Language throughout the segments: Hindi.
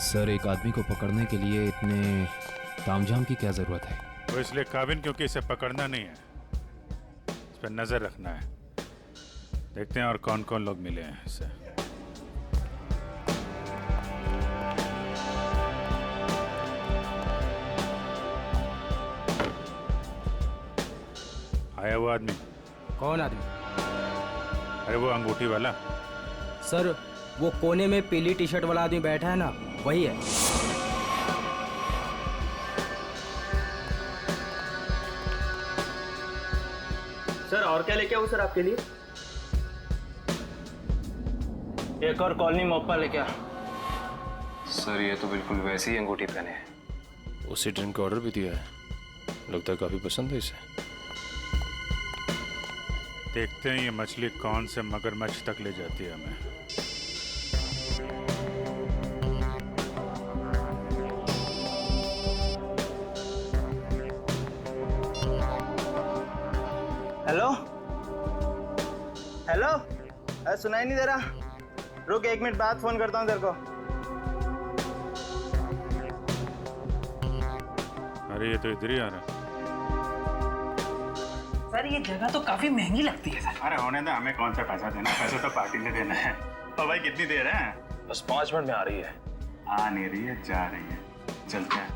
सर, एक आदमी को पकड़ने के लिए इतने तामझाम की क्या जरूरत है? वो इसलिए काबिल क्योंकि इसे पकड़ना नहीं है, इस पर नजर रखना है। देखते हैं और कौन कौन लोग मिले हैं इससे। आया वो आदमी? कौन आदमी? अरे वो अंगूठी वाला। सर, वो कोने में पीली टी शर्ट वाला आदमी बैठा है ना, वही है। सर, और क्या लेके आऊं सर आपके लिए? एक और कॉलोनी मोप्पा लेके आ। सर, ये तो बिल्कुल वैसी ही अंगूठी पहने हैं। उसी ड्रिंक का ऑर्डर भी दिया है, लगता है काफी पसंद है इसे। देखते हैं ये मछली कौन से मगरमच्छ तक ले जाती है हमें। हेलो हेलो, अरे सुनाई नहीं दे रहा? रुक, 1 मिनट बाद फोन करता हूँ तेरे को। अरे ये तो इधर ही आ रहा है। सर, ये जगह तो काफी महंगी लगती है सर। अरे होने दो, हमें कौन सा पैसा देना, पैसा तो पार्टी ने देना है। और भाई कितनी देर है? बस 5 मिनट में आ रही है। आ नहीं रही है, जा रही है। चलते हैं।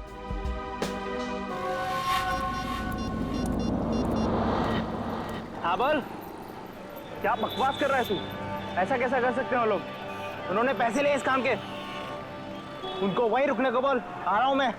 हाँ बोल, क्या बकवास कर रहा है तू? ऐसा कैसा कर सकते हैं वो लोग? उन्होंने पैसे लिए इस काम के। उनको वहीं रुकने को बोल, आ रहा हूँ मैं।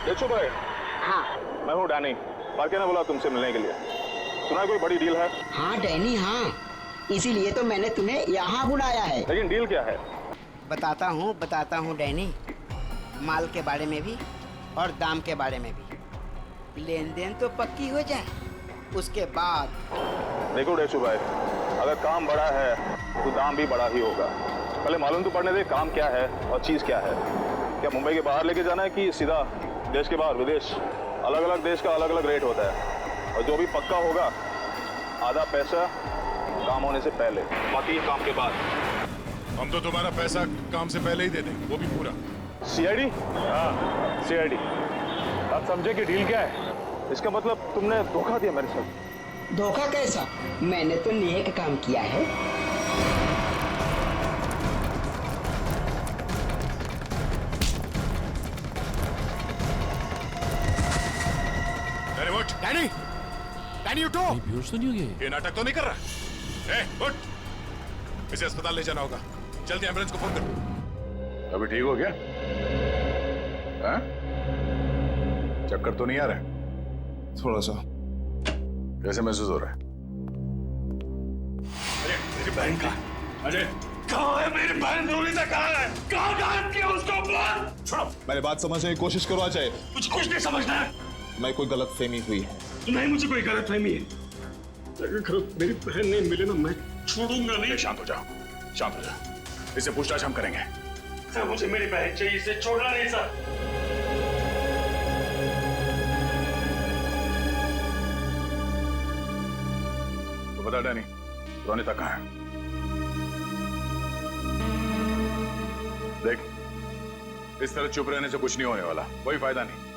देखो भाई, हाँ मैं हूँ डैनी। पार्के ने बोला तुमसे मिलने के लिए। सुना है कोई बड़ी डील है? हाँ डैनी, हाँ, इसीलिए तो मैंने तुम्हें यहाँ बुलाया है। लेकिन डील क्या है? बताता हूँ डैनी। माल के बारे में भी और दाम के बारे में भी। लेन देन तो पक्की हो जाए, उसके बाद। देखो डेशु भाई, अगर काम बड़ा है तो दाम भी बड़ा ही होगा। पहले मालूम तो पड़ने दे काम क्या है और चीज़ क्या है। क्या मुंबई के बाहर लेके जाना है कि सीधा देश के बाहर? विदेश, अलग अलग देश का अलग अलग रेट होता है। और जो भी पक्का होगा, आधा पैसा काम होने से पहले, बाकी काम के बाद। हम तो तुम्हारा पैसा काम से पहले ही दे देंगे, वो भी पूरा। सीआईडी? हाँ, सीआईडी। आप समझे कि डील क्या है? इसका मतलब तुमने धोखा दिया मेरे साथ। धोखा कैसा? मैंने तो नेक काम किया है। अरे उठ डैनी, डैनी उठो। बेहोश तो नहीं हो गए? ये नाटक तो नहीं कर रहा? उठ, इसे अस्पताल ले जाना होगा। जल्दी एम्बुलेंस को फोन करो। अभी ठीक हो गया? हाँ? चक्कर तो नहीं आ रहा? थोड़ा सा। कैसे महसूस हो रहा है? अरे मेरी बहन कहाँ? अरे कहाँ है मेरी बहन? रोनिता कहाँ है? कहाँ गायब किया उसको? बोल। छोड़ो। मेरी बात समझने की कोशिश करो अजय। मुझे कुछ नहीं समझना है। मैं कोई गलत फहमी हुई है। नहीं, मुझे कोई गलत फहमी है। अगर मेरी बहन नहीं मिले ना, मैं छोड़ूंगा नहीं। शांत हो जाओ, शांत हो जाओ। इसे पूछताछ हम करेंगे। सर, मुझे मेरी बहन चाहिए, इसे छोड़ना नहीं सर। तो बता डैनी, रोनिता कहाँ है? देख, इस तरह चुप रहने से कुछ नहीं होने वाला, कोई फायदा नहीं।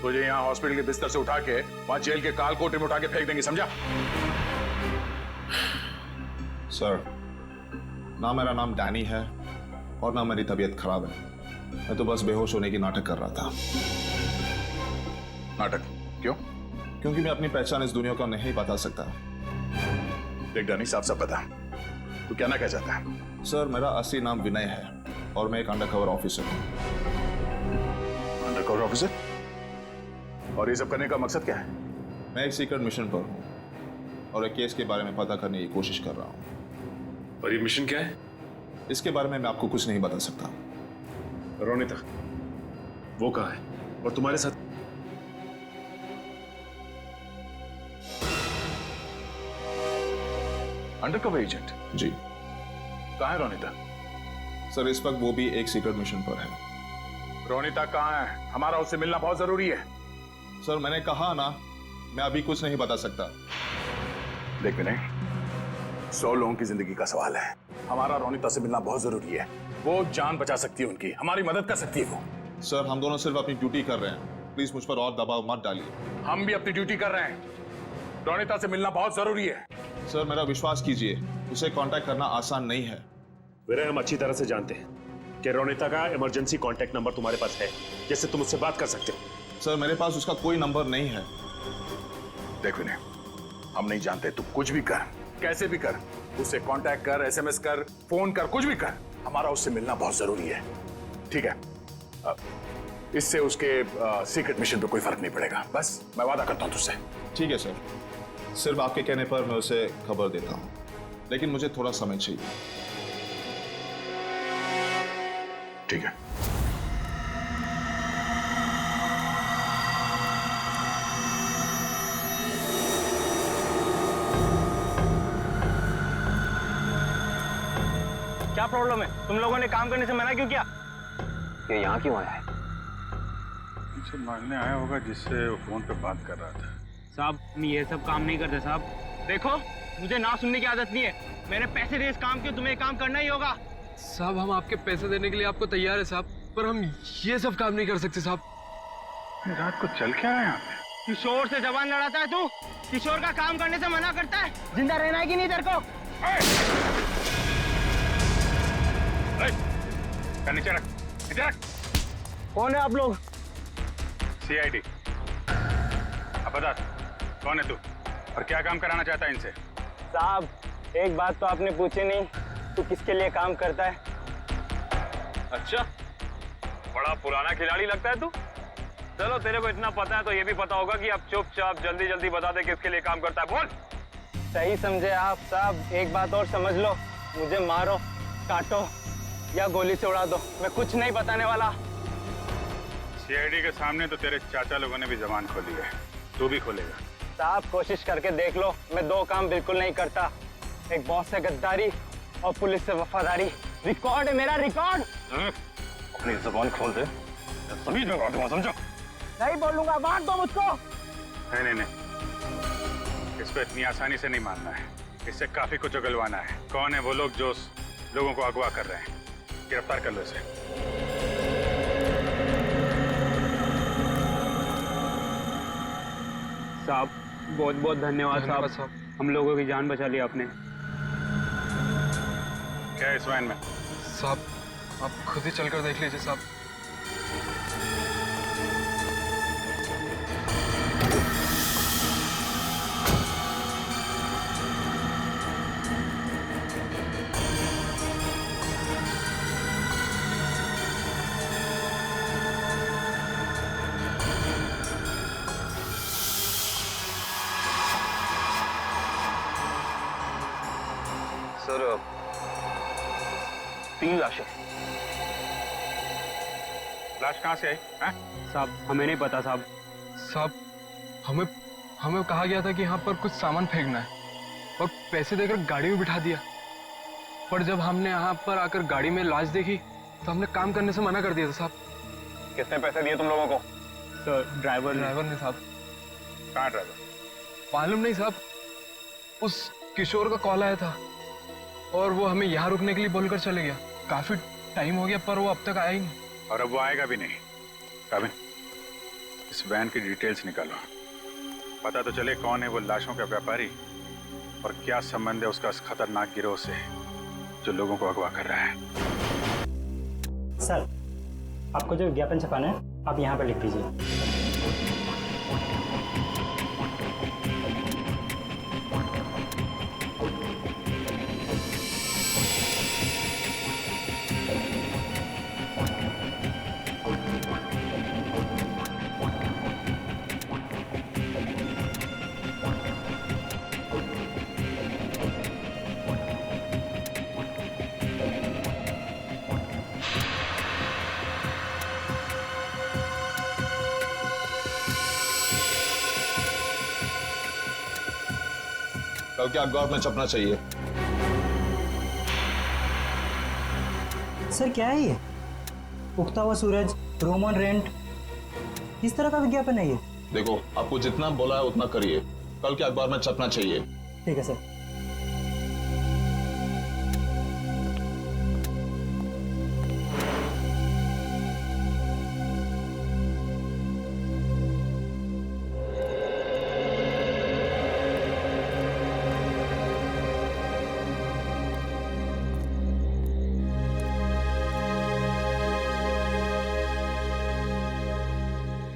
तुझे यहाँ हॉस्पिटल के बिस्तर से उठा के वहां जेल के काल कोठरी में उठा के फेंक देंगे, समझा? सर, ना मेरा नाम डैनी है और ना मेरी तबीयत खराब है। मैं तो बस बेहोश होने की नाटक कर रहा था। नाटक? क्यों? क्योंकि मैं अपनी पहचान इस दुनिया को नहीं बता सकता। देख डैनी, साफ साफ बता, तू क्या ना कह चाहता है? सर, मेरा असली नाम विनय है और मैं एक अंडरकवर ऑफिसर हूँ। अंडरकवर ऑफिसर, और ये सब करने का मकसद क्या है? मैं एक सीक्रेट मिशन पर हूँ और एक केस के बारे में पता करने की कोशिश कर रहा हूँ। और ये मिशन क्या है? इसके बारे में मैं आपको कुछ नहीं बता सकता। रोनिता, वो कहाँ है? और तुम्हारे साथ अंडरकवर एजेंट? जी कहाँ है रोनिता? सर, इस वक्त वो भी एक सीक्रेट मिशन पर है। रोनिता कहाँ है? हमारा उससे मिलना बहुत जरूरी है। सर, मैंने कहा ना, मैं अभी कुछ नहीं बता सकता। देख विनय, 100 लोगों की जिंदगी का सवाल है। हमारा रोनिता से मिलना बहुत जरूरी है। वो जान बचा सकती है उनकी, हमारी मदद कर सकती है वो। सर, हम दोनों सिर्फ अपनी ड्यूटी कर रहे हैं। प्लीज मुझ पर और दबाव मत डालिए। हम भी अपनी ड्यूटी कर रहे हैं। रोनिता से मिलना बहुत जरूरी है। सर, मेरा विश्वास कीजिए, उसे कांटेक्ट करना आसान नहीं है। विनय, हम अच्छी तरह से जानते हैं कि रोनिता का इमरजेंसी कांटेक्ट नंबर तुम्हारे पास है, जिससे तुम उससे बात कर सकते हो। सर, मेरे पास उसका कोई नंबर नहीं है। देख विनय, हम नहीं जानते, तू कुछ भी कर, कैसे भी कर, उससे कांटेक्ट कर, एसएमएस कर, फोन कर, कुछ भी कर, हमारा उससे मिलना बहुत जरूरी है। ठीक है? इससे उसके सीक्रेट मिशन पे कोई फर्क नहीं पड़ेगा। बस मैं वादा करता हूं तुझसे। ठीक है सर, सिर्फ आपके कहने पर मैं उसे खबर देता हूँ, लेकिन मुझे थोड़ा समय चाहिए। ठीक है। क्या प्रॉब्लम है? तुम लोगों ने काम करने से मना क्यों किया? ये यहाँ क्यों आया है? मुझे मांगने आया होगा जिससे वो फोन पे बात कर रहा था। साहब, हम ये सब काम नहीं करते साहब। देखो, मुझे ना सुनने की आदत नहीं है। मैंने पैसे दिए इस काम के, तुम्हें काम करना ही होगा। साहब, हम आपके पैसे देने के लिए आपको तैयार है साहब, पर हम ये सब काम नहीं कर सकते साहब। रात को चल क्या रहा है यहाँ पे? किशोर से जबान लड़ाता है तू? किशोर का काम करने से मना करता है? जिंदा रहना है कि नहीं तेरे को? नीचे रख, नीचे रख। कौन है आप लोग? CID। अब बता, कौन है तू और क्या काम कराना चाहता है इनसे? साहब, एक बात तो आपने पूछी नहीं, तू किसके लिए काम करता है? अच्छा, बड़ा पुराना खिलाड़ी लगता है तू। चलो, तेरे को इतना पता है तो ये भी पता होगा कि अब चुपचाप जल्दी जल्दी बता दे किसके लिए काम करता है। बोल। सही समझे आप साहब। एक बात और समझ लो, मुझे मारो, काटो या गोली से उड़ा दो, मैं कुछ नहीं बताने वाला। CID के सामने तो तेरे चाचा लोगों ने भी जबान खोली है, तू भी खोलेगा? साहब, कोशिश करके देख लो, मैं दो काम बिल्कुल नहीं करता। एक बॉस से गद्दारी और पुलिस से वफादारी। रिकॉर्ड है मेरा, रिकॉर्ड। अपनी जुबान खोल दे, सभी जगह दूंगा, समझो? नहीं बोलूंगा, बांट दो मुझको। नहीं, इसको इतनी आसानी से नहीं मानना है। इससे काफी कुछ उगलवाना है। कौन है वो लोग जो लोगों को अगवा कर रहे हैं? गिरफ्तार कर लो इसे। साहब, बहुत बहुत धन्यवाद साहब, हम लोगों की जान बचा ली आपने। क्या है इस वैन में? साहब, आप खुद ही चलकर देख लीजिए साहब। सर, 3 लाशें। लाश कहाँ से आई? साहब, हमें नहीं पता साहब। साहब, हमें कहा गया था कि यहाँ पर कुछ सामान फेंकना है और पैसे देकर गाड़ी में बिठा दिया, पर जब हमने यहाँ पर आकर गाड़ी में लाश देखी तो हमने काम करने से मना कर दिया था साहब। कितने पैसे दिए तुम लोगों को? सर, ड्राइवर ने साहब। कहाँ ड्राइवर? मालूम नहीं साहब, उस किशोर का कॉल आया था और वो हमें यहाँ रुकने के लिए बोलकर चले गया। काफी टाइम हो गया पर वो अब तक आया ही नहीं। और अब वो आएगा भी नहीं। काबिन, इस वैन की डिटेल्स निकालो, पता तो चले कौन है वो लाशों का व्यापारी और क्या संबंध है उसका इस खतरनाक गिरोह से जो लोगों को अगवा कर रहा है। सर, आपको जो विज्ञापन छपाना है आप यहाँ पर लिख दीजिए। कल के अखबार में छपना चाहिए। सर क्या है ये? उगता हुआ सूरज, रोमन रेंट, किस तरह का विज्ञापन है ये? देखो, आपको जितना बोला है उतना करिए, कल के अखबार में छपना चाहिए। ठीक है सर।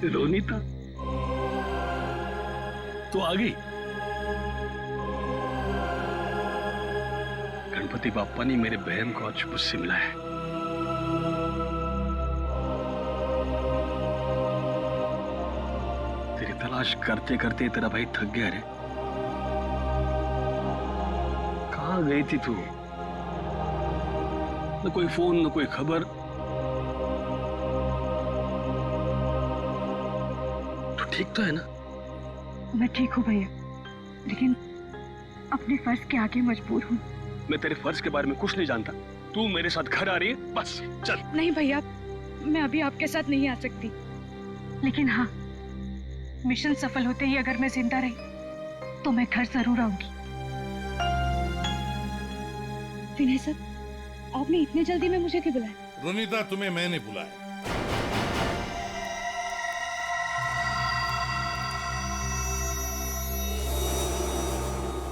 रोनीता तो आ गई। गणपति बाप्पा ने मेरे बहन को आज मुझसे मिलाया है। तेरी तलाश करते करते तेरा भाई थक गया रे। कहाँ गई थी तू? न कोई फोन, न कोई खबर। ठीक तो है ना? मैं ठीक हूँ भैया, लेकिन अपने फर्ज के आगे मजबूर हूँ। मैं तेरे फर्ज के बारे में कुछ नहीं जानता। तू मेरे साथ घर आ रही है, बस चल। नहीं भैया, मैं अभी आपके साथ नहीं आ सकती, लेकिन हाँ, मिशन सफल होते ही अगर मैं जिंदा रही तो मैं घर जरूर आऊंगी। विनय सर, आपने इतनी जल्दी में मुझे क्यों बुलाया? रोनीता, तुम्हें मैंने बुलाया।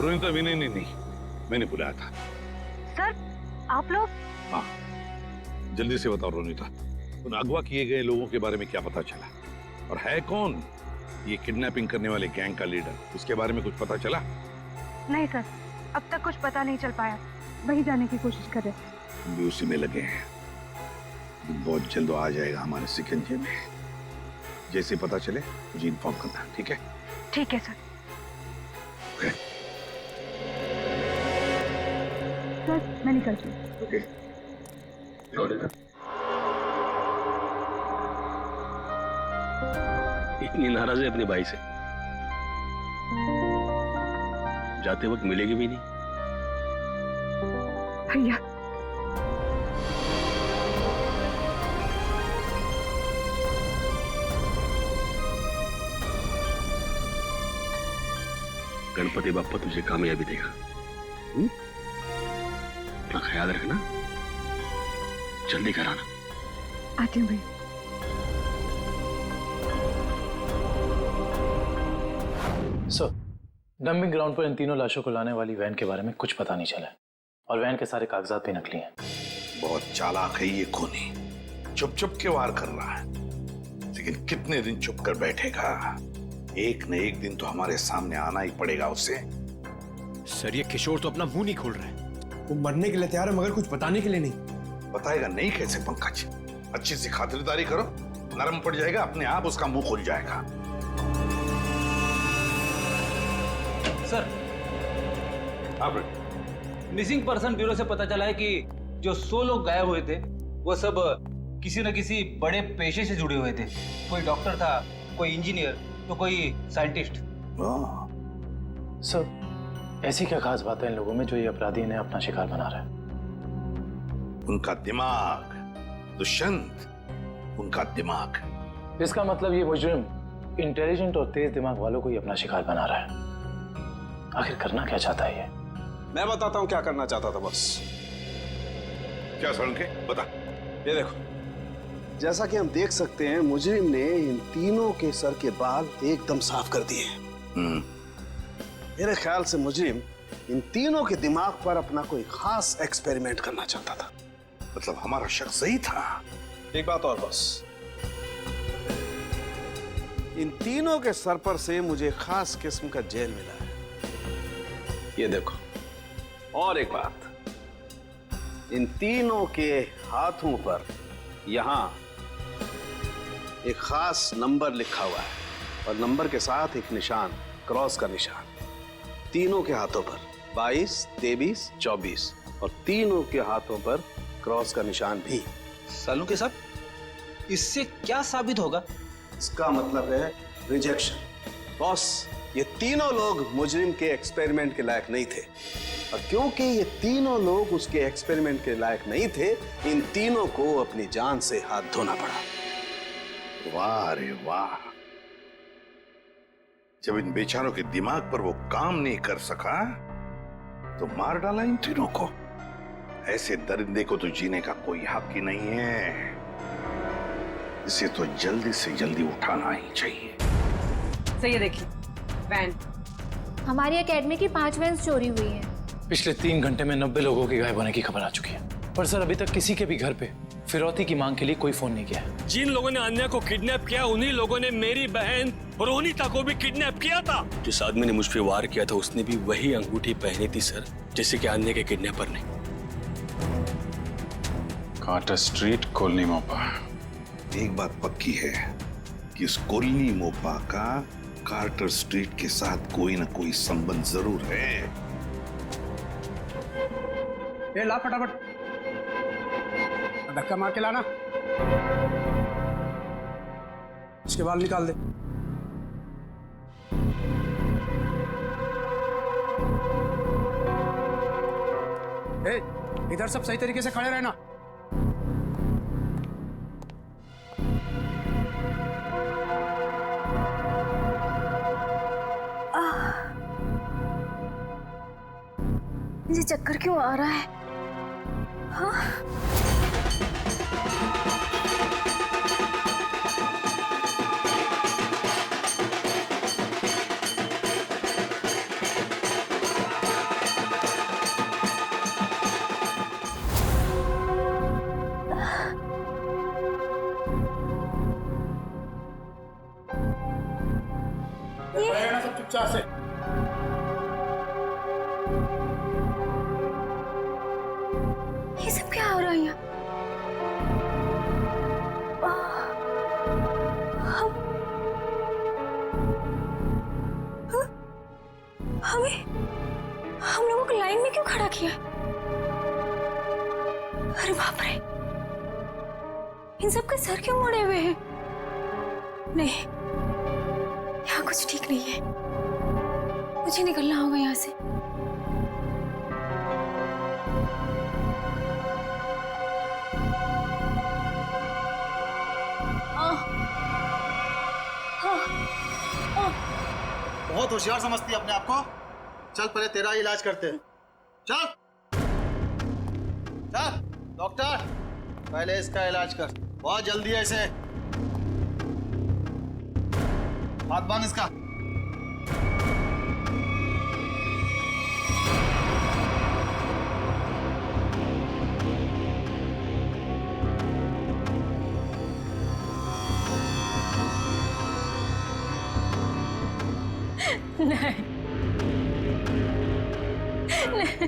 रोनीता, विनय ने नहीं, मैंने बुलाया था। सर, आप लोग? हाँ, जल्दी से बताओ रोनीता, उन अगवा किए गए लोगों के बारे में क्या पता चला? और है कौन ये किडनैपिंग करने वाले गैंग का लीडर? उसके बारे में कुछ पता चला? नहीं सर, अब तक कुछ पता नहीं चल पाया। वही जाने की कोशिश कर रहे। हम भी उसी में लगे हैं। बहुत जल्द आ जाएगा हमारे शिकंजे में। जैसे पता चले मुझे इन्फॉर्म करना, ठीक है? ठीक है सर। सर, मैं निकलती हूँ। ओके। इतनी नाराज है अपने भाई से, जाते वक्त मिलेगी भी नहीं। भैया, गणपति बाप्पा तुझे कामयाबी देगा। अपना ख्याल रखना, जल्दी घर आना। आती हूँ भैया। सर, डंपिंग ग्राउंड पर इन तीनों लाशों को लाने वाली वैन के बारे में कुछ पता नहीं चला है, और वैन के सारे कागजात भी नकली हैं। बहुत चालाक है ये खूनी, चुप चुप के वार कर रहा है, लेकिन कितने दिन चुप कर बैठेगा? एक न एक दिन तो हमारे सामने आना ही पड़ेगा उसे। सर, ये किशोर तो अपना मुंह नहीं खोल रहा है। वो मरने के लिए तैयार है, मगर कुछ बताने के लिए नहीं। बताएगा नहीं कैसे पंकज? अच्छी सी खातिरदारी करो, नरम पड़ जाएगा, अपने आप उसका मुंह खुल जाएगा। सर, मिसिंग पर्सन ब्यूरो से पता चला है कि जो 100 लोग गायब हुए थे वो सब किसी न किसी बड़े पेशे से जुड़े हुए थे। कोई डॉक्टर था, कोई इंजीनियर, तो कोई साइंटिस्ट। सर, ऐसी क्या खास बात है इन लोगों में जो ये अपराधी इन्हें अपना शिकार बना रहा है? उनका दिमाग दुष्यंत, उनका दिमाग। इसका मतलब ये मुजरिम इंटेलिजेंट और तेज दिमाग वालों को ही अपना शिकार बना रहा है। आखिर करना क्या चाहता है ये? मैं बताता हूँ क्या करना चाहता था। बस क्या सुन के बता। ये देखो, जैसा कि हम देख सकते हैं, मुजरिम ने इन तीनों के सर के बाल एकदम साफ कर दिए। मेरे ख्याल से मुजरिम इन तीनों के दिमाग पर अपना कोई खास एक्सपेरिमेंट करना चाहता था। मतलब हमारा शक सही था। एक बात और बस, इन तीनों के सर पर से मुझे खास किस्म का जेल मिला है। ये देखो, और एक बात, इन तीनों के हाथों पर यहां एक खास नंबर लिखा हुआ है, और नंबर के साथ एक निशान, क्रॉस का निशान। तीनों के हाथों पर 22, 23, 24, और तीनों के हाथों पर क्रॉस का निशान भी। सालू के साथ इससे क्या साबित होगा? इसका मतलब है रिजेक्शन। बॉस, ये तीनों लोग मुजरिम के एक्सपेरिमेंट के लायक नहीं थे, और क्योंकि ये तीनों लोग उसके एक्सपेरिमेंट के लायक नहीं थे, इन तीनों को अपनी जान से हाथ धोना पड़ा। वाह रे वाह, जब इन बेचारों के दिमाग पर वो काम नहीं कर सका तो मार डाला इन तीनों को। ऐसे दरिंदे को तो जीने का कोई हक ही नहीं है, इसे तो जल्दी से जल्दी उठाना ही चाहिए। सही है, देखिए वैन। हमारी एकेडमी की 5 वैन्स चोरी हुई है। पिछले 3 घंटे में 90 लोगों के गायब होने की खबर आ चुकी है, पर सर अभी तक किसी के भी घर पे फिरौती की मांग के लिए कोई फोन नहीं किया है। जिन लोगों ने अन्या को किडनैप किया, उन्हीं लोगों ने मेरी बहन रोनिता को भी किडनैप किया था। जिस आदमी ने मुझ पे वार किया था, उसने भी वही अंगूठी पहनी थी सर, जैसे कि अन्या के किडनैपर ने। कार्टर स्ट्रीट, कोलनी मोपा। एक बात पक्की है कि इस कोलनी मोपा का कार्टर स्ट्रीट के साथ कोई ना कोई संबंध जरूर है। ए ला फटाफट, धक्का मार के लाना, इसके बाल निकाल दे। ए, इधर सब सही तरीके से खड़े रहना। मुझे चक्कर क्यों आ रहा है? हाँ? सब चुपचाप से। ये सब क्या हो रहा है यहाँ? हम लोगों को लाइन में क्यों खड़ा किया? अरे बाप रे, इन सब के सर क्यों मुड़े हुए हैं? नहीं, यहाँ कुछ ठीक नहीं है, मुझे निकलना होगा यहाँ से। बहुत होशियार समझती है अपने आप को। चल पहले तेरा इलाज करते हैं। चल चल डॉक्टर, पहले इसका इलाज कर, बहुत जल्दी है इसे। हाथ बांध इसका। नहीं, नहीं।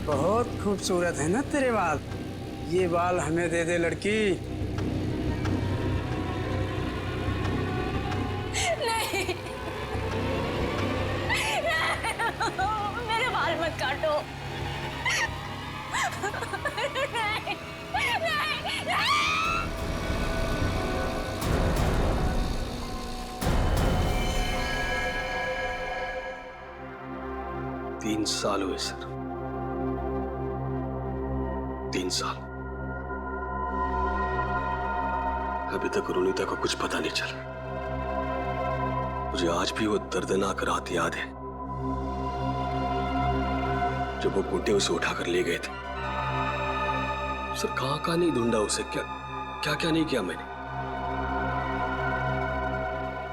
बहुत खूबसूरत है ना तेरे बाल, ये बाल हमें दे दे लड़की। नहीं, मेरे बाल मत काटो। नहीं, नहीं, नहीं। 3 साल हुए सर, 3 साल। अभी तक रोनिता को कुछ पता नहीं चला। मुझे आज भी वो दर्दनाक रात याद है जब वो गुड्डे उसे उठाकर ले गए थे। सर कहां नहीं ढूंढा उसे, क्या क्या नहीं किया मैंने।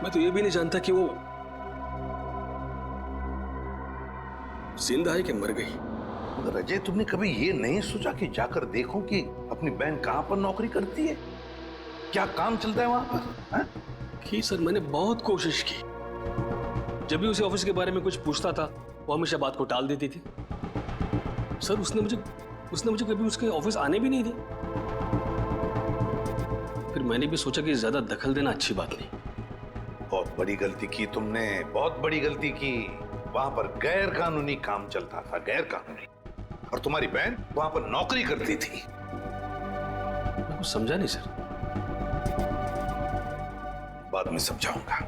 मैं तो ये भी नहीं जानता कि वो जिंदा है कि मर गई। मगर अजय, तुमने कभी ये नहीं सोचा कि जाकर देखो कि अपनी बहन कहां पर नौकरी करती है, क्या काम चलता है वहां पर? हा? की सर, मैंने बहुत कोशिश की। जब भी उसे ऑफिस के बारे में कुछ पूछता था, वो हमेशा बात को टाल देती थी। सर उसने मुझे कभी उसके ऑफिस आने भी नहीं दिया। फिर मैंने भी सोचा कि ज्यादा दखल देना अच्छी बात नहीं। बहुत बड़ी गलती की तुमने, बहुत बड़ी गलती की। वहां पर गैर कानूनी काम चलता था, गैर कानूनी, और तुम्हारी बहन वहां पर नौकरी करती थी। मैं कुछ समझा नहीं सर। बाद में समझाऊंगा।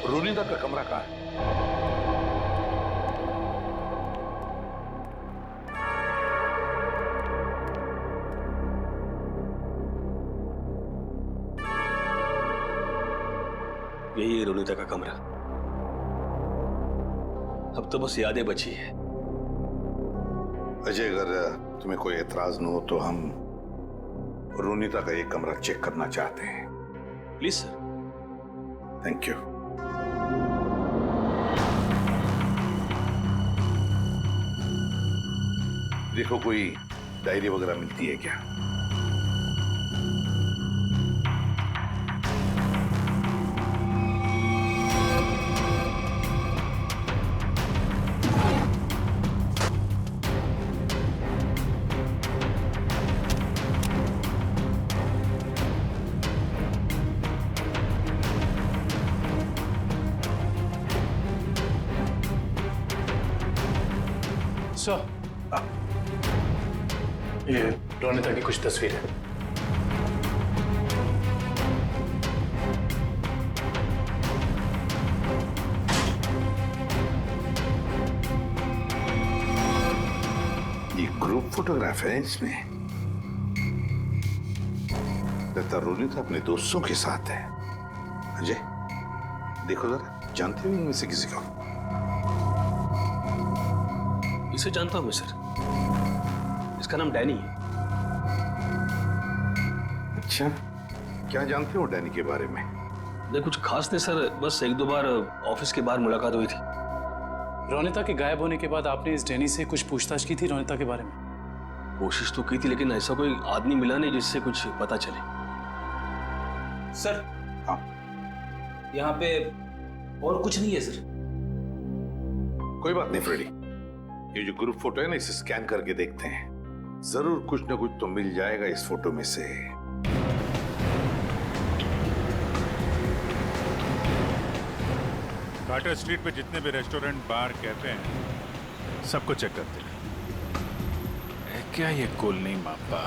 रोनिता का कमरा कहाँ है? यही है रोनिता का कमरा। अब तो बस यादें बची है। अजय, अगर तुम्हें कोई एतराज न हो तो हम रोनिता का एक कमरा चेक करना चाहते हैं। Please sir. Thank you. देखो, कोई डायरी वगैरह मिलती है क्या? सर, ये रोनिता की कुछ तस्वीर है। ये ग्रुप फोटोग्राफ है। इसमें लगता रोनिता अपने दोस्तों के साथ है। अजय, देखो जरा, जानते हो इनमें से किसी को? इसे जानता हूं मैं सर। इसका नाम डैनी है। अच्छा, क्या जानते हो डैनी के बारे में? नहीं, कुछ खास नहीं सर, बस एक दो बार ऑफिस के बाहर मुलाकात हुई थी। रोनिता के गायब होने के बाद आपने इस डैनी से कुछ पूछताछ की थी रोनिता के बारे में? कोशिश तो की थी, लेकिन ऐसा कोई आदमी मिला नहीं जिससे कुछ पता चले। सर, हाँ, यहाँ पे और कुछ नहीं है सर। कोई बात नहीं फ्रेडी, ये जो ग्रुप फोटो है ना, इसे स्कैन करके देखते हैं। जरूर कुछ ना कुछ तो मिल जाएगा इस फोटो में से। कार्टर स्ट्रीट पे जितने भी रेस्टोरेंट, बार, कैफे हैं, सबको चेक करते हैं। क्या ये कुल नहीं मापा?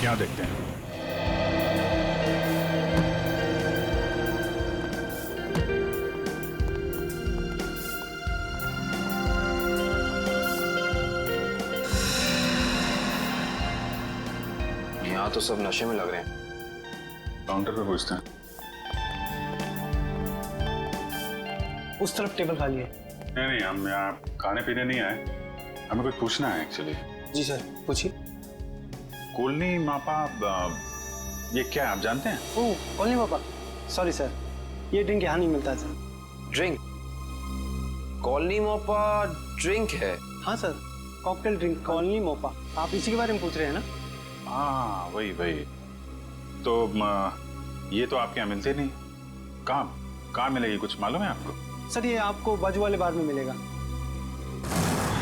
क्या देखते हैं? यहाँ तो सब नशे में लग रहे हैं। काउंटर पे पूछते हैं। उस तरफ टेबल खाली है। नहीं, हम यहाँ खाने पीने नहीं आए, हमें कुछ पूछना है एक्चुअली। जी सर, पूछिए। कोलनी मापा, ये क्या है आप जानते हैं? ओह, कोलनी मापा, सॉरी सर, ये ड्रिंक यहाँ नहीं मिलता sir. Drink? Colony Mopa drink है? हाँ sir, cocktail drink colony Mopa. आप इसी के बारे में पूछ रहे हैं ना? हाँ, वही। तो ये तो आपके यहाँ मिलते नहीं। कहाँ मिलेगी, कुछ मालूम है आपको? सर, ये आपको बाजू वाले बार में मिलेगा।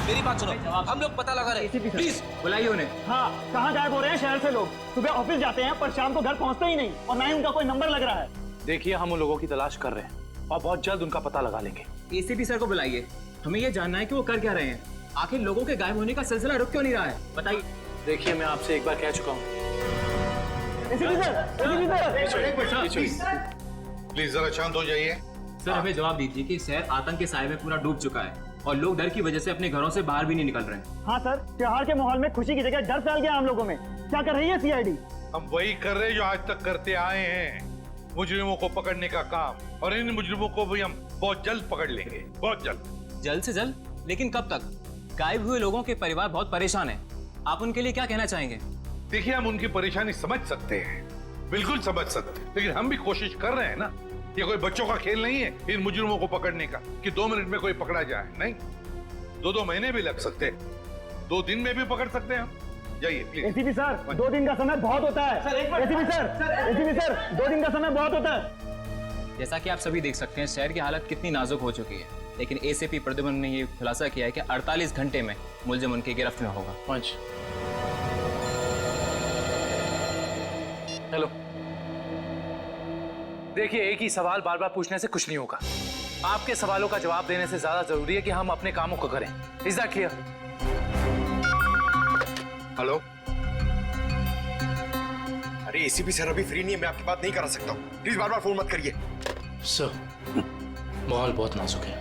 मेरी बात सुनो, हम लोग पता लगा रहे हैं। प्लीज बुलाइए उन्हें। हाँ, कहाँ गायब हो रहे हैं शहर से लोग? सुबह ऑफिस जाते हैं पर शाम को घर पहुँचते ही नहीं, और ना ही उनका कोई नंबर लग रहा है। देखिए, हम उन लोगों की तलाश कर रहे हैं और बहुत जल्द उनका पता लगा लेंगे। एसीपी सर को बुलाइए, हमें ये जानना है कि वो कर क्या रहे हैं। आखिर लोगों के गायब होने का सिलसिला रुक क्यों नहीं रहा है, बताइए। देखिए, मैं आपसे एक बार कह चुका हूँ। प्लीज जरा शांत हो जाइए। सर, हमें जवाब दीजिए कि शहर आतंक के साए में पूरा डूब चुका है और लोग डर की वजह से अपने घरों से बाहर भी नहीं निकल रहे हैं। हाँ सर, त्योहार के माहौल में खुशी की जगह डर फैल गया हम लोगों में। क्या कर रही है सीआईडी? हम वही कर रहे हैं जो आज तक करते आए हैं, मुजरिमों को पकड़ने का काम, और इन मुजरिमों को भी हम बहुत जल्द पकड़ लेंगे, बहुत जल्द। जल्द से जल्द? लेकिन कब तक? गायब हुए लोगों के परिवार बहुत परेशान हैं। आप उनके लिए क्या कहना चाहेंगे? देखिए, हम उनकी परेशानी समझ सकते हैं, बिल्कुल समझ सकते हैं, लेकिन हम भी कोशिश कर रहे हैं ना। ये कोई बच्चों का खेल नहीं है इन मुजरिमों को पकड़ने का कि 2 मिनट में कोई पकड़ा जाए। नहीं, 2 महीने भी लग सकते हैं, 2 दिन में भी पकड़ सकते हैं हम। जाइए प्लीज। एसीपी सर, 2 दिन का समय बहुत होता है। एसीपी सर, 2 दिन का समय बहुत होता है। जैसा कि आप सभी देख सकते हैं, शहर की हालत कितनी नाजुक हो चुकी है। लेकिन एसीपी प्रद्युम्न ने ये खुलासा किया है कि 48 घंटे में मुलजिम उनकी गिरफ्त में होगा। पंच। हेलो। देखिए, एक ही सवाल बार बार पूछने से कुछ नहीं होगा। आपके सवालों का जवाब देने से ज्यादा जरूरी है कि हम अपने कामों को करें। Is that clear? हेलो। अरे एसीपी सर अभी फ्री नहीं है, मैं आपकी बात नहीं करा सकता हूँ। प्लीज बार बार फोन मत करिए। सर, माहौल बहुत नाजुक है,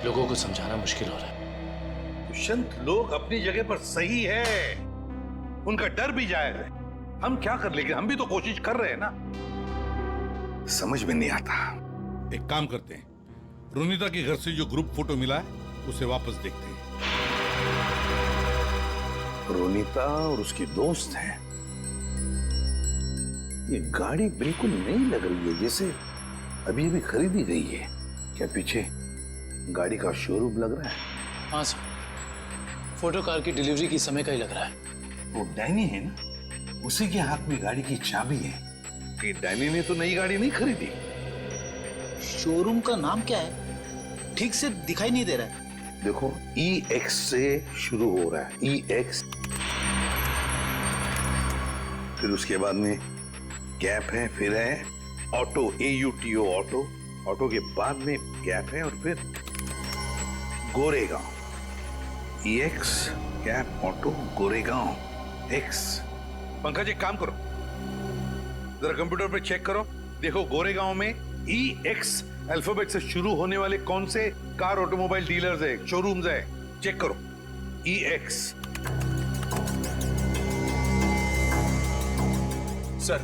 लोगों को समझाना मुश्किल हो रहा है। दुष्यंत, लोग अपनी जगह पर सही है, उनका डर भी जायज है। हम क्या कर लेंगे, हम भी तो कोशिश कर रहे हैं ना। समझ में नहीं आता। एक काम करते हैं, रोनिता के घर से जो ग्रुप फोटो मिला है उसे वापस देखते हैं। रोनिता और उसकी दोस्त हैं। ये गाड़ी बिल्कुल नई लग रही है, जैसे अभी अभी खरीदी गई है। क्या पीछे गाड़ी का शोरूम लग रहा है? हाँ सर, फोटो कार की डिलीवरी की समय का ही लग रहा है। वो डैनी है ना, उसी के हाथ में गाड़ी की चाबी है। कि डैनी ने तो नई गाड़ी नहीं खरीदी। शोरूम का नाम क्या है? ठीक से दिखाई नहीं दे रहा है। देखो, EX से शुरू हो रहा है, EX। फिर उसके बाद में गैप है, फिर है ऑटो, AUTO ऑटो। ऑटो के बाद में गैप है और फिर Goregaon. EX gap auto Goregaon X। Pankaj, एक काम करो, जरा कंप्यूटर पे चेक करो, देखो गोरेगांव में EX अल्फाबेट से शुरू होने वाले कौन से कार ऑटोमोबाइल डीलर्स है, शोरूम्स है, चेक करो। EX। सर,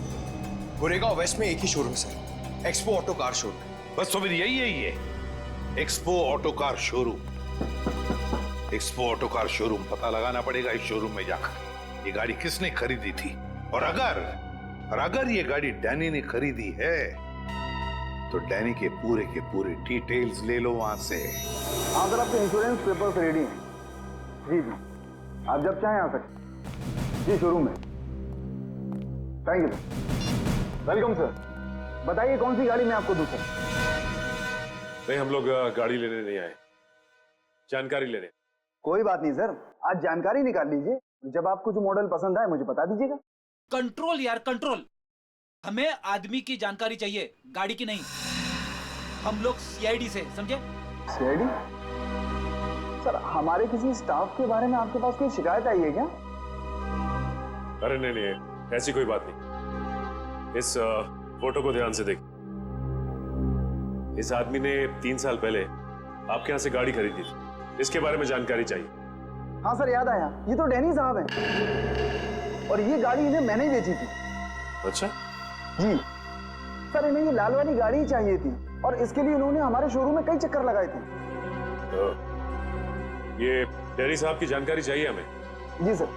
गोरेगांव वेस्ट में एक ही showroom sir, Expo Auto car showroom. बस तो फिर यही है, Expo Auto car showroom. Expo Auto car showroom पता लगाना पड़ेगा इस शोरूम में जाकर, ये गाड़ी किसने खरीदी थी। और अगर ये गाड़ी डैनी ने खरीदी है तो डैनी के पूरे डिटेल्स ले लो वहां से। हाँ सर, आपके इंश्योरेंस पेपर्स रेडी हैं। जी जी, आप जब चाहें आ सकते जी, शोरूम में। Thank you sir. Welcome sir. बताइए कौन सी गाड़ी मैं आपको दूं सर? नहीं, हम लोग गाड़ी लेने नहीं आए, जानकारी लेने। कोई बात नहीं सर, आज जानकारी निकाल लीजिए। जब आपको जो मॉडल पसंद आए मुझे बता दीजिएगा। कंट्रोल यार, कंट्रोल। हमें आदमी की जानकारी चाहिए, गाड़ी की नहीं। हम लोग CID से, समझे? CID? सर, हमारे किसी स्टाफ के बारे में आपके पास कोई शिकायत आई है क्या? अरे नहीं, ऐसी कोई बात नहीं। इस फोटो को ध्यान से देखिए। इस आदमी ने 3 साल पहले आपके यहाँ से गाड़ी खरीदी थी, इसके बारे में जानकारी चाहिए। हाँ सर, याद आया, ये तो डैनी साहब हैं और ये गाड़ी इन्हें मैंने ही बेची थी। अच्छा जी सर, इन्हें ये लाल वाली गाड़ी ही चाहिए थी और इसके लिए इन्होंने हमारे शोरूम में कई चक्कर लगाए थे। तो ये डैनी साहब की जानकारी चाहिए हमें। जी सर।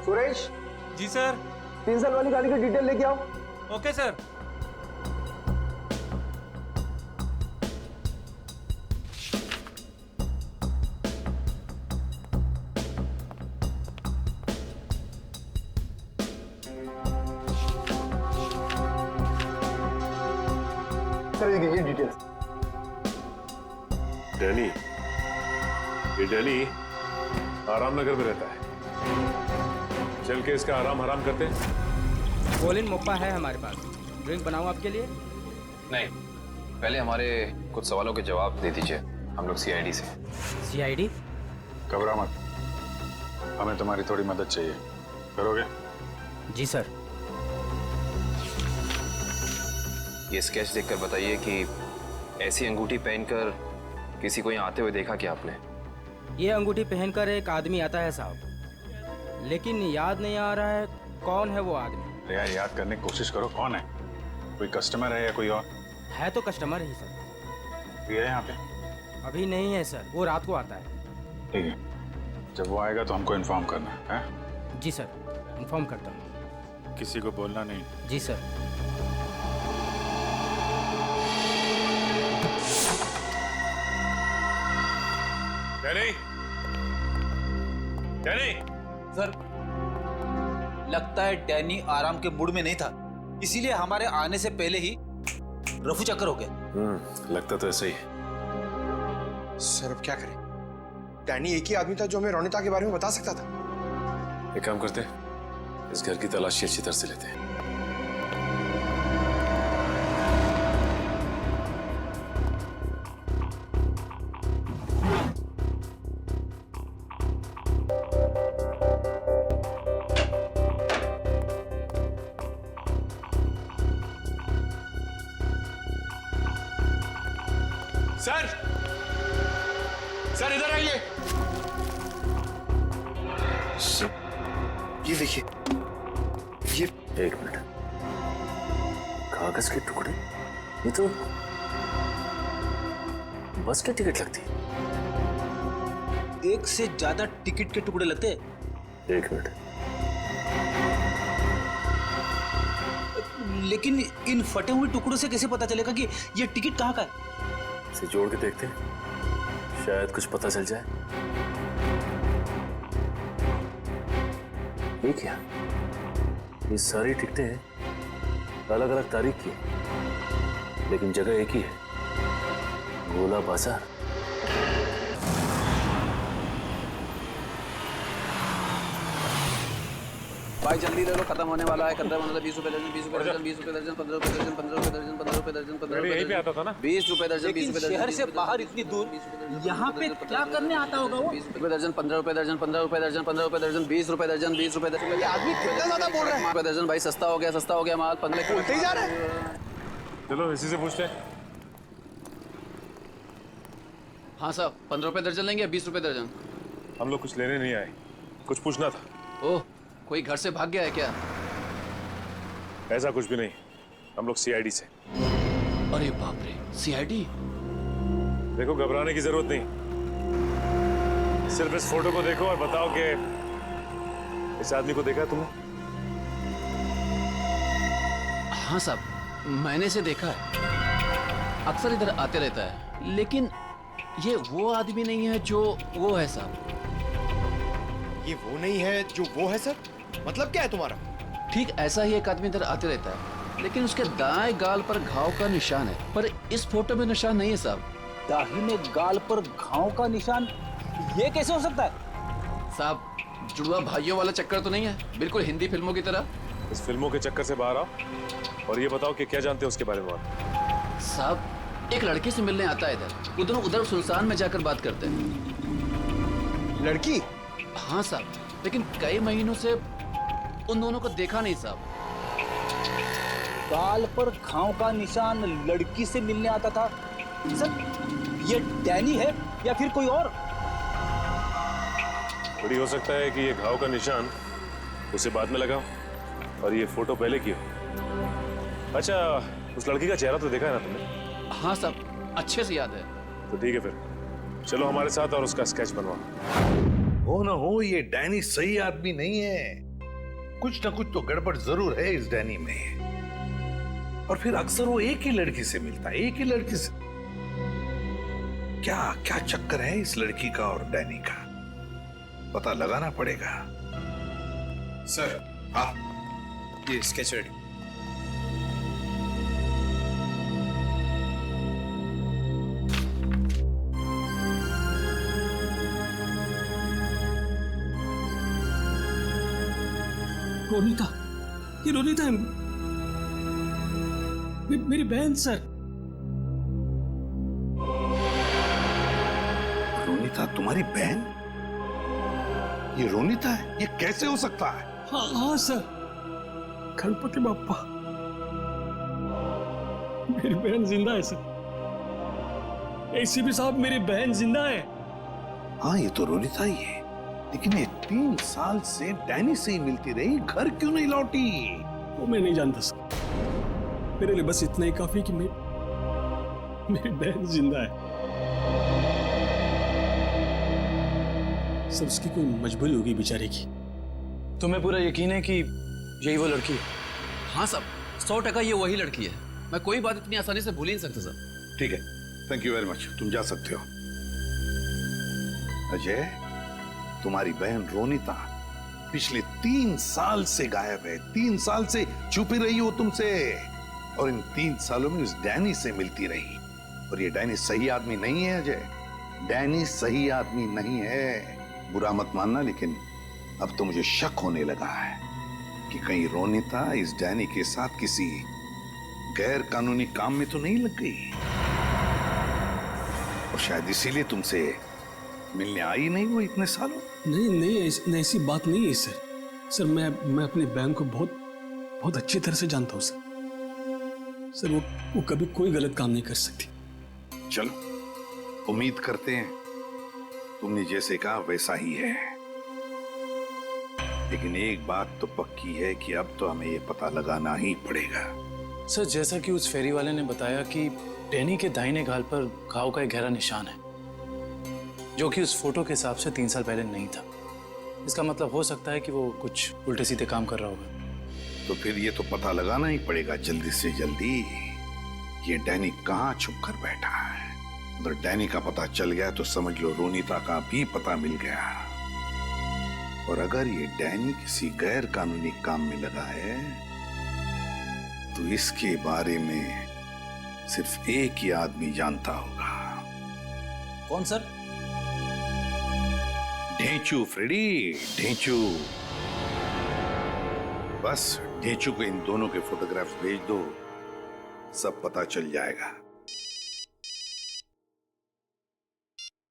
सुरेश। जी सर। 3 साल वाली गाड़ी की डिटेल लेके आओ। Okay sir. ये डिटेल्स। डैनी आराम नगर में रहता है। चल के इसका आराम हराम करते हैं। कोलिन मोप्पा है हमारे पास, ड्रिंक बनाऊं आपके लिए? नहीं, पहले हमारे कुछ सवालों के जवाब दे दीजिए। हम लोग CID से। CID? घबरा मत, हमें तुम्हारी थोड़ी मदद चाहिए, करोगे? जी सर। ये स्केच देखकर बताइए कि ऐसी अंगूठी पहनकर किसी को यहाँ आते हुए देखा क्या आपने? ये अंगूठी पहनकर एक आदमी आता है साहब, लेकिन याद नहीं आ रहा है कौन है वो आदमी। यार, याद करने की कोशिश करो, कौन है? कोई कस्टमर है या कोई और? है तो कस्टमर ही सर। ये है यहाँ पे? अभी नहीं है सर, वो रात को आता है। ठीक है, जब वो आएगा तो हमको इन्फॉर्म करना है। जी सर, इन्फॉर्म करता हूँ। किसी को बोलना नहीं। जी सर। डैनी सर, लगता है डैनी आराम के मूड में नहीं था, इसीलिए हमारे आने से पहले ही रफू चक्कर हो गया। लगता तो ऐसा ही है। सर अब क्या करें? डैनी एक ही आदमी था जो हमें रोनिता के बारे में बता सकता था। एक काम करते हैं, इस घर की तलाशी अच्छी तरह से लेते हैं। सर, सर इधर आइए। ये देखिए, ये एक मिनट, कागज के टुकड़े? ये तो बस की टिकट लगती है। एक से ज्यादा टिकट के टुकड़े लगते। एक मिनट, लेकिन इन फटे हुए टुकड़ों से कैसे पता चलेगा कि ये टिकट कहाँ का है? इसे जोड़ के देखते हैं, शायद कुछ पता चल जाए। ये क्या? ये सारी टिकटें अलग अलग तारीख की, लेकिन जगह एक ही है, गोला बाजार। भाई जल्दी ले लो, खत्म होने वाला है। 15 15 20 रुपए दर्जन, 20 रुपए दर्जन, 20 रुपए दर्जन, 15 रुपए दर्जन, 15 रुपए दर्जन, 15 रुपए दर्जन, 15 रुपए दर्जन, यहीं पे आता था ना? 20 रुपए दर्जन, 20 रुपए दर्जन। शहर से बाहर इतनी दूर यहाँ पे क्या करने आता होगा वो? 20 रुपए दर्जन, 15 रुपए दर्जन, 15 रुपए दर्जन, 15 रुपए दर्जन, 20 रुपए दर्जन, 20 रुपए दर्जन। ये आदमी कितना ज्यादा बोल रहा है? रुपए दर्जन भाई, सस्ता हो गया माल। 15 बोलते ही जा रहा है। चलो इसी से पूछते हैं। हाँ साहब, 15 रुपए दर्जन लेंगे, 20 रुपए दर्जन। हम लोग कुछ लेने नहीं आए, कुछ पूछना था। ओह, कोई घर से भाग गया है क्या? ऐसा कुछ भी नहीं, हम लोग सीआईडी से। अरे बाप रे, सीआईडी? देखो घबराने की जरूरत नहीं, सिर्फ इस फोटो को देखो और बताओ कि इस आदमी को देखा तुमने? हाँ साहब, मैंने इसे देखा है, अक्सर इधर आते रहता है, लेकिन ये वो आदमी नहीं है जो वो है साहब। ये वो नहीं है जो वो है सर? मतलब क्या है तुम्हारा? ठीक ऐसा ही एक आदमी इधर आते रहता है, लेकिन उसके दाएं गाल पर घाव का निशान है, पर इस फोटो में निशान नहीं है साहब। दाहिने गाल पर घाव का निशान? ये कैसे हो सकता है साहब? जुड़वा भाइयों वाला चक्कर तो नहीं है? बिल्कुल हिंदी फिल्मों की तरह। इस फिल्मों के चक्कर से बाहर आओ और ये बताओ कि क्या जानते हो उसके बारे में आप? साहब, एक लड़की से मिलने आता है इधर, उधर सुनसान में जाकर बात करते हैं। लड़की? हाँ साहब, लेकिन कई महीनों से उन दोनों को देखा नहीं साहब। गाल पर घाव का निशान, लड़की से मिलने आता था सर। ये डैनी है या फिर कोई और? बड़ी हो सकता है कि ये घाव का निशान उसे बाद में लगा और ये फोटो पहले की हो। अच्छा, उस लड़की का चेहरा तो देखा है ना तुमने? हाँ साहब, अच्छे से याद है। तो ठीक है फिर, चलो हमारे साथ और उसका स्केच बनवा। हो ना हो, ये डैनी सही आदमी नहीं है। कुछ ना कुछ तो गड़बड़ जरूर है इस डैनी में। और फिर अक्सर वो एक ही लड़की से मिलता है, एक ही लड़की से। क्या क्या चक्कर है इस लड़की का और डैनी का, पता लगाना पड़ेगा। सर, हाँ, ये स्केच रेडी। रोनिता, ये रोनिता है, मेरी बहन सर। रोनिता तुम्हारी बहन? ये रोनिता है? ये कैसे हो सकता है? हाँ सर, गणपति बाप्पा, मेरी बहन जिंदा है सर। एसीपी साहब, मेरी बहन जिंदा है। हाँ, ये तो रोनिता ही है, लेकिन ये 3 साल से डैनी से ही मिलती रही, घर क्यों नहीं लौटी? वो मैं नहीं जानता सर, मेरे लिए बस इतना ही काफी कि मेरी बहन जिंदा है सर। उसकी कोई मजबूरी होगी बेचारे की। तुम्हें पूरा यकीन है कि यही वो लड़की है? हाँ साहब, 100% ये वही लड़की है। मैं कोई बात इतनी आसानी से भूल ही नहीं सकता सर। ठीक है, थैंक यू वेरी मच, तुम जा सकते हो। अजय, तुम्हारी बहन रोनिता पिछले 3 साल से गायब है। 3 साल से छुपी रही हो तुमसे, और इन 3 सालों में उस डैनी से मिलती रही। और ये डैनी सही आदमी नहीं है अजय। डैनी सही आदमी नहीं है, बुरा मत मानना, लेकिन अब तो मुझे शक होने लगा है कि कहीं रोनिता इस डैनी के साथ किसी गैर कानूनी काम में तो नहीं लग गई, और शायद इसीलिए तुमसे मिलने आई नहीं वो इतने सालों। नहीं, ऐसी बात नहीं है सर। मैं अपने बहन को बहुत अच्छी तरह से जानता हूँ सर। वो कभी कोई गलत काम नहीं कर सकती। चलो उम्मीद करते हैं तुमने जैसे कहा वैसा ही है, लेकिन एक बात तो पक्की है कि अब तो हमें ये पता लगाना ही पड़ेगा। सर, जैसा कि उस फेरी वाले ने बताया कि डैनी के दाहिने गाल पर घाव का एक गहरा निशान है, जो कि उस फोटो के हिसाब से 3 साल पहले नहीं था। इसका मतलब हो सकता है कि वो कुछ उल्टे सीधे काम कर रहा होगा। तो फिर ये तो पता लगाना ही पड़ेगा जल्दी से जल्दी ये डैनी कहाँ छुप कर बैठा है। अगर डैनी का पता चल गया तो समझ लो रोनिता का भी पता मिल गया, और अगर ये डैनी किसी गैर कानूनी काम में लगा है तो इसके बारे में सिर्फ एक ही आदमी जानता होगा। कौन सर? ढेंचू फ्रेडी, ढेंचू। बस ढेंचू को इन दोनों के फोटोग्राफ्स भेज दो, सब पता चल जाएगा।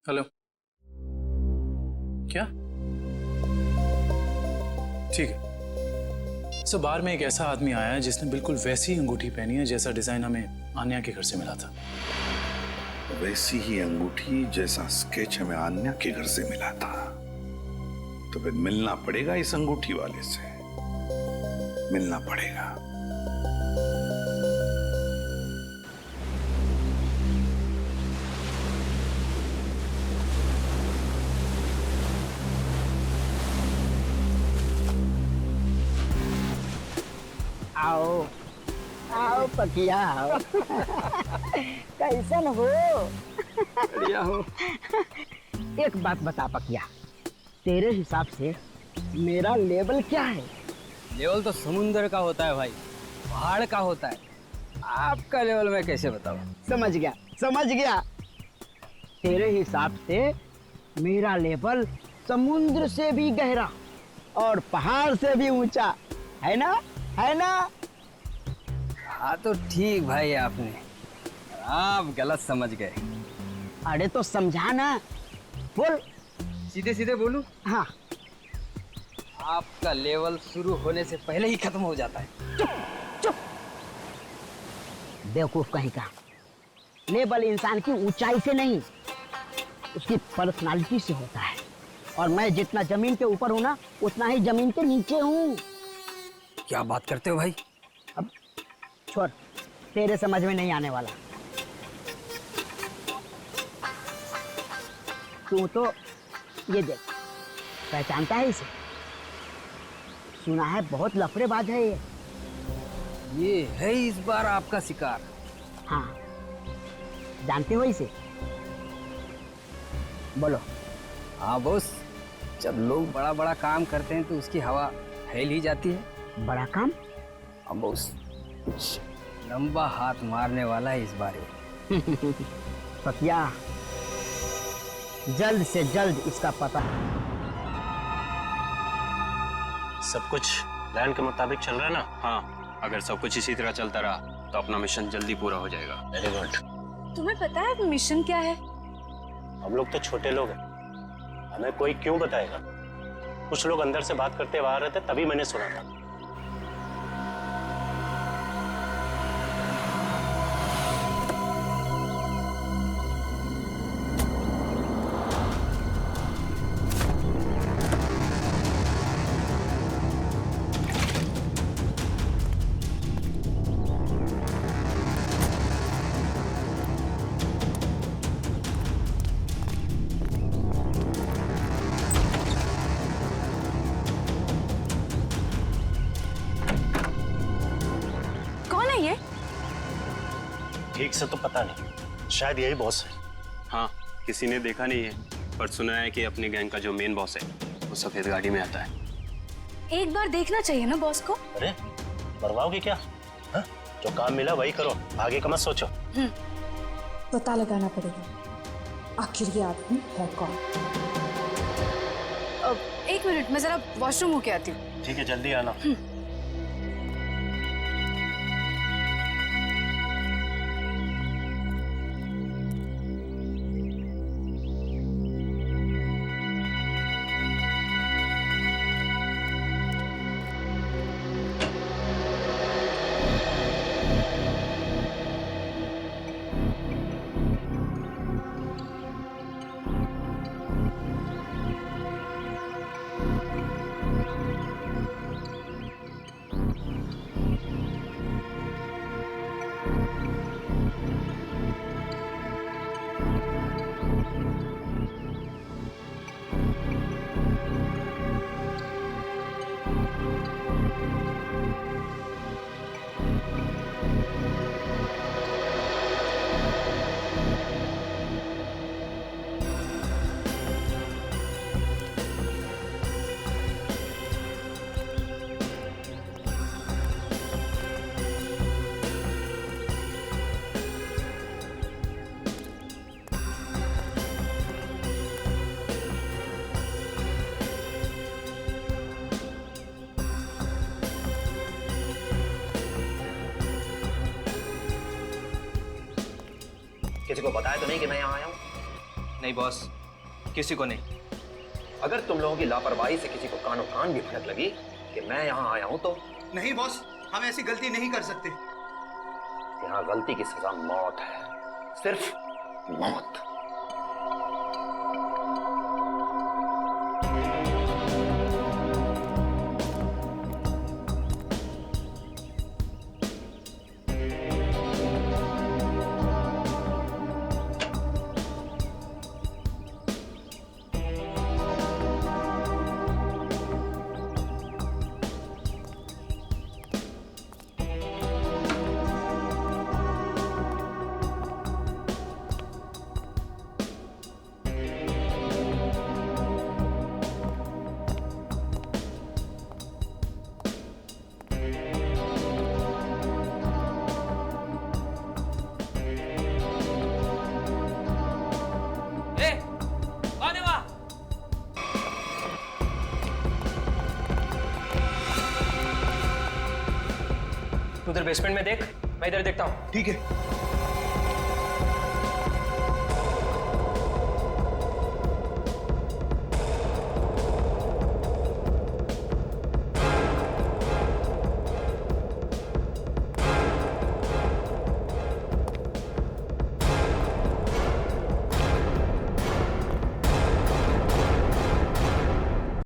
हेलो, क्या? ठीक है सर, बाहर में एक ऐसा आदमी आया है जिसने बिल्कुल वैसी अंगूठी पहनी है जैसा डिजाइन हमें आन्या के घर से मिला था। वैसी ही अंगूठी जैसा स्केच हमें आन्या के घर से मिला था, तो फिर मिलना पड़ेगा इस अंगूठी वाले से, मिलना पड़ेगा। आओ आओ पकिया आओ। कैसन हो? बढ़िया हो। एक बात बता पकिया, तेरे हिसाब से मेरा लेवल क्या है? लेवल तो समुंदर का होता है भाई, पहाड़ का होता है। आपका लेवल मैं कैसे बताऊं? समझ गया समझ गया। तेरे हिसाब से मेरा लेवल समुद्र से भी गहरा और पहाड़ से भी ऊंचा है ना, है ना? हाँ तो ठीक भाई, आपने आप गलत समझ गए। अरे तो समझा ना, बोल। सीधे सीधे बोलूं? हाँ। आपका लेवल शुरू होने से पहले ही खत्म हो जाता है। चुप चुप, बेवकूफ कहीं का। लेवल इंसान की ऊंचाई से नहीं, उसकी पर्सनालिटी से होता है। और मैं जितना जमीन के ऊपर हूं ना, उतना ही जमीन के नीचे हूं। क्या बात करते हो भाई? अब छोड़, तेरे समझ में नहीं आने वाला। तू तो ये देख, पहचानता है इसे? सुना है बहुत लफड़ेबाज है ये है इस बार आपका शिकार। हाँ, जानते हो इसे? बोलो। हाँ बॉस, जब लोग बड़ा बड़ा काम करते हैं तो उसकी हवा फैल ही जाती है। बड़ा काम? हाँ बॉस, कुछ लंबा हाथ मारने वाला है इस बार। पतिया, जल्द से जल्द इसका पता। सब कुछ प्लान के मुताबिक चल रहा है ना? हाँ, अगर सब कुछ इसी तरह चलता रहा तो अपना मिशन जल्दी पूरा हो जाएगा। Very good. तुम्हें पता है मिशन क्या है? हम लोग तो छोटे लोग हैं, हमें कोई क्यों बताएगा? कुछ लोग अंदर से बात करते बाहर रहते, तभी मैंने सुना था। ठीक से तो पता नहीं, शायद यही बॉस है। हाँ, किसी ने देखा नहीं है, पर सुना है कि अपनी गैंग का जो मेन बॉस है वो सफेद गाड़ी में आता है। एक बार देखना चाहिए ना बॉस को। अरे मरवाओगे क्या? हा? जो काम मिला वही करो, आगे का मत सोचो। पता लगाना पड़ेगा। आखिर ये आदमी है कौन? एक मिनट, मैं जरा वॉशरूम होके आती हूँ। ठीक है, जल्दी आना। किसी को बताया तो नहीं कि मैं यहाँ आया हूँ? नहीं बॉस, किसी को नहीं। अगर तुम लोगों की लापरवाही से किसी को कानो कान भी भनक लगी कि मैं यहाँ आया हूँ तो? नहीं बॉस, हम ऐसी गलती नहीं कर सकते। यहाँ गलती की सजा मौत है, सिर्फ मौत। उधर बेसमेंट में देख, मैं इधर देखता हूँ। ठीक है।